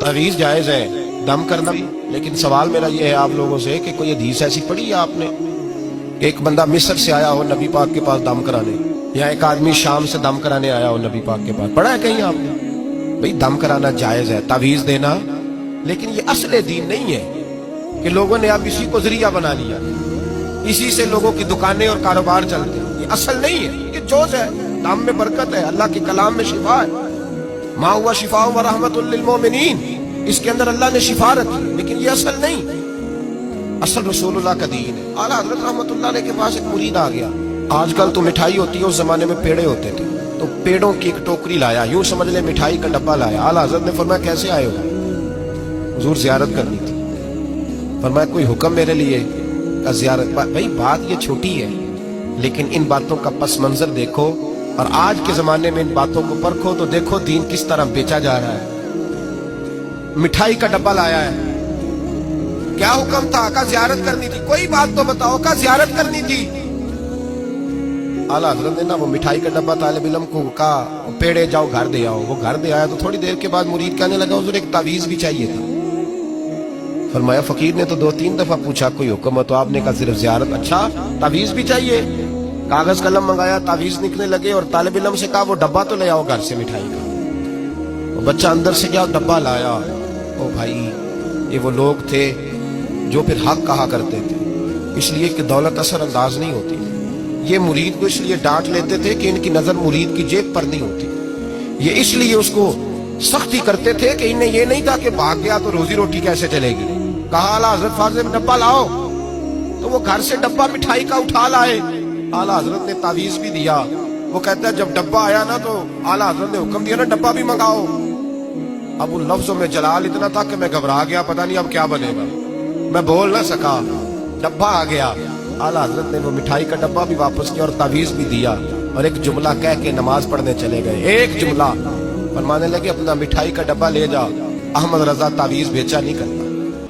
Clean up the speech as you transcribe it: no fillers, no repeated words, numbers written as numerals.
तावीज़ जायज़ है, दम करना भी, लेकिन सवाल मेरा ये है आप लोगों से कि कोई हदीस ऐसी पढ़ी है आपने कि एक बंदा मिस्र से आया हो नबी पाक के पास दम कराने, या एक आदमी शाम से दम कराने आया हो नबी पाक के पास? पढ़ा है कहीं आपने? भाई दम कराना जायज़ है, तावीज़ देना, लेकिन ये असले दीन नहीं है कि लोगों ने अब इसी को जरिया बना लिया, इसी से लोगों की दुकानें और कारोबार चलते हैं। ये असल नहीं है, ये जोज है। दम में बरकत है, अल्लाह के कलाम में शिफा है। मा हुआ शिफा व रहमतुल लिल मोमिनीन, इसके अंदर अल्लाह ने शिफा रखी, लेकिन ये असल नहीं, असल रसूलुल्लाह का दीन है। आला हज़रत रहमतुल्लाह अलैह के पास एक मुरीद आ गया। आजकल तो मिठाई होती है, उस जमाने में पेड़े होते थे, तो पेड़ों की एक टोकरी लाया, यूं समझ ले मिठाई का डब्बा लाया। आला हज़रत ने फरमाया कैसे आए हो? हुजूर ज़ियारत करनी थी। फरमाया कोई हुक्म मेरे लिए? का ज़ियारत? भाई बात ये छोटी है, लेकिन इन बातों का पस मंजर देखो और आज के जमाने में इन बातों को परखो तो देखो दीन किस तरह बेचा जा रहा है। मिठाई का डब्बा लाया है, क्या हुक्म था? का ज़ियारत करनी थी। कोई बात तो बताओ, का ज़ियारत करनी थी। आला हज़रत ने ना वो मिठाई का डब्बा तालिब इल्म को कहा पेड़े जाओ घर दे आओ। वो घर दे आया तो थोड़ी देर के बाद मुरीद कहने लगा हुजूर एक तावीज़ भी चाहिए था। फरमाया फकीर ने तो 2-3 दफा पूछा कोई हुक्म है, तो आपने कहा सिर्फ ज़ियारत। अच्छा तावीज़ भी चाहिए? कागज कलम मंगाया, तावीज़ लिखने लगे और तालिब इल्म से कहा वो डब्बा तो ले आओ घर से मिठाई का। वो बच्चा अंदर से गया डब्बा लाया। ओ भाई ये वो लोग थे जो फिर हक कहा करते थे, इसलिए कि दौलत असर अंदाज नहीं होती। ये मुरीद को इसलिए डांट लेते थे कि इनकी नजर मुरीद की जेब पर नहीं होती। ये इसलिए उसको सख्ती करते थे कि इन्हें ये नहीं था कि भाग गया तो रोजी रोटी कैसे चलेगी। कहा आला हज़रत फाज़िल डब्बा लाओ, तो वो घर से डब्बा मिठाई का उठा लाए। आला हज़रत ने तावीज़ भी दिया। वो कहता है जब डब्बा आया ना तो आला हज़रत ने हुक्म दिया ना डब्बा भी मंगाओ। अब उन लफ्जों में जलाल इतना था कि मैं घबरा गया, पता नहीं अब क्या बनेगा, मैं बोल ना सका। डब्बा आ गया, आला हज़रत ने वो मिठाई का डब्बा भी वापस किया और तावीज़ भी दिया और एक जुमला कह के नमाज पढ़ने चले गए। एक जुमला फरमाने लगे अपना मिठाई का डब्बा ले जा, अहमद रजा तावीज़ बेचा नहीं करता।